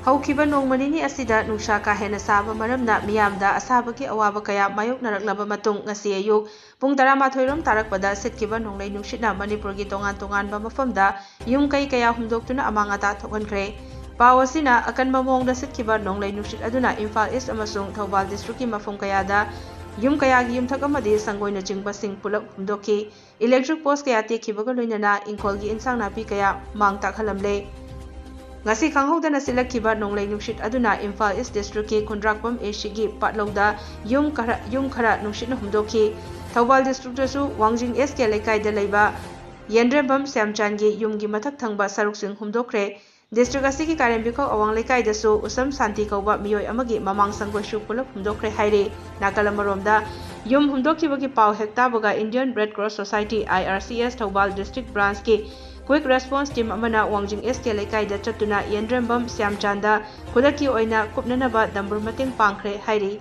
ꯍꯧꯈꯤꯕ ꯅꯣꯡꯃ ꯅꯤꯅꯤ ꯑꯁꯤꯗ ꯅꯨꯡꯁꯥ ꯀꯥ ꯍꯦꯟꯅ ꯁꯥꯕ ꯃꯔꯝꯅ ꯃꯤꯌꯥꯝꯗ ꯑꯁꯥꯕꯒꯤ ꯑꯋꯥꯕ ꯀꯌꯥ ꯃꯥꯌꯣꯛꯅꯔꯛꯂꯕ ꯃꯇꯨꯡ ꯉꯁꯤ ꯑꯌꯨꯛ ꯄꯨꯡ 12 ꯔꯣꯝ ꯇꯥꯔꯛꯄꯗ ꯁꯤꯠꯈꯤꯕ ꯅꯣꯡꯂꯩ ꯅꯨꯡꯁꯤꯠꯅ ꯃꯅꯤꯄꯨꯔꯒꯤ ꯇꯣꯉꯥꯟ ꯇꯣꯉꯥꯟꯕ ꯃꯐꯝꯗ ꯌꯨꯝ ꯀꯩ ꯀꯌꯥ ꯍꯨꯝꯗꯣꯛꯇꯨꯅ ꯑꯃꯥꯡ ꯑꯇꯥ ꯊꯣꯛꯍꯟꯈ꯭ꯔꯦ꯫ ꯄꯥꯎ ꯑꯁꯤꯅ ꯑꯀꯟꯕ ꯃꯑꯣꯡꯗ ꯁꯤꯠꯈꯤꯕ ꯅꯣꯡꯂꯩ ꯅꯨꯡꯁꯤꯠ ꯑꯗꯨꯅ ꯏꯝꯐꯥꯜ ꯏꯁ ꯑꯃꯁꯨꯡ ꯊꯧꯕꯥꯜ ꯗꯤꯁꯇ꯭ꯔꯤꯛꯀꯤ ꯃꯐꯝ ꯀꯌꯥꯗ ꯌꯨꯝ ꯀꯌꯥꯒꯤ ꯌꯨꯝꯊꯛ ꯑꯃꯗꯤ ꯁꯪꯒꯣꯏꯅꯆꯤꯡꯕꯁꯤꯡ ꯄꯨꯂꯞ ꯍꯨꯝꯗꯣꯛꯈꯤ꯫ ꯏꯂꯦꯛꯇ꯭ꯔꯤꯛ ꯄꯣꯁ ꯀꯌꯥ ꯇꯦꯛꯈꯤꯕꯒ ꯂꯣꯏꯅꯅ ꯏꯪꯈꯣꯜꯒꯤ ꯏꯟꯁꯥꯡ ꯅꯥꯄꯤ ꯀꯌꯥ ꯃꯥꯡ ꯇꯥꯛꯍꯜꯂꯝꯂꯦ꯫ ꯉꯁꯤ ꯈꯪꯍꯧꯗꯅ ꯁꯤꯠꯂꯛꯈꯤꯕ ꯅꯣꯡꯂꯩ ꯅꯨꯡꯁꯤꯠ ꯑꯗꯨꯅ ꯏꯝꯐꯥꯜ ꯏꯁ ꯗꯤꯁꯇ꯭ꯔꯤꯛꯀꯤ ꯈꯨꯟꯗ꯭ꯔꯥꯛꯄꯝ ꯑꯦꯁꯤꯒꯤ ꯄꯥꯠꯂꯧꯗ ꯌꯨꯝ ꯈꯔ ꯅꯨꯡꯁꯤꯠꯅ ꯍꯨꯝꯗꯣꯛꯈꯤ꯫ ꯊꯧꯕꯥꯜ ꯗꯤꯁꯇ꯭ꯔꯤꯛꯇꯁꯨ ꯋꯥꯡꯖꯤꯡ ꯑꯦꯁ ꯂꯩꯀꯥꯏꯗ ꯂꯩꯕ ꯌꯦꯟꯗ꯭ꯔꯦꯝꯕꯝ ꯁ꯭ꯌꯥꯝꯆꯥꯟꯒꯤ ꯌꯨꯝꯒꯤ ꯃꯊꯛ ꯊꯪꯕ ꯁꯔꯨꯛꯁꯤꯡ ꯍꯨꯝꯗꯣꯛꯈ꯭ꯔꯦ꯫ ꯗꯤꯁꯇ꯭ꯔꯤꯛ ꯑꯁꯤꯒꯤ ꯀꯥꯏꯔꯦꯝꯕꯤꯈꯣꯛ ꯑꯋꯥꯡ ꯂꯩꯀꯥꯏꯗꯁꯨ ꯎꯁꯝ ꯁꯥꯟꯇꯤ ꯀꯧꯕ ꯃꯤꯑꯣꯏ ꯑꯃꯒꯤ ꯃꯃꯥꯡ ꯁꯪꯒꯣꯏꯁꯨ ꯄꯨꯂꯞ ꯍꯨꯝꯗꯣꯛꯈ꯭ꯔꯦ ꯍꯥꯏꯔꯤ꯫ ꯅꯥꯀꯜ ꯑꯃꯔꯣꯝꯗ ꯌꯨꯝ ꯍꯨꯝꯗꯣꯛꯈꯤꯕꯒꯤ ꯄꯥꯎ ꯍꯦꯛ ꯇꯥꯕꯒ Indian Red Cross Society IRCS Thoubal district ꯕ꯭ꯔꯥꯟꯆꯀꯤ ꯀ꯭ꯋꯤꯛ ꯔꯦꯁꯄꯣꯟꯁ ꯇꯤꯝ ꯑꯃꯅ ꯋꯥꯡꯖꯤꯡ ꯑꯦꯁ ꯂꯩꯀꯥꯏꯗ ꯆꯠꯇꯨꯅ ꯌꯦꯟꯗ꯭ꯔꯦꯝꯕꯝ ꯁ꯭ꯌꯥꯝꯆꯥꯟꯗ ꯈꯨꯗꯛꯀꯤ ꯑꯣꯏꯅ ꯀꯨꯞꯅꯅꯕ ꯗꯝꯕꯨꯔ ꯃꯇꯦꯡ ꯄꯥꯡꯈ꯭ꯔꯦ ꯍꯥꯏꯔꯤ꯫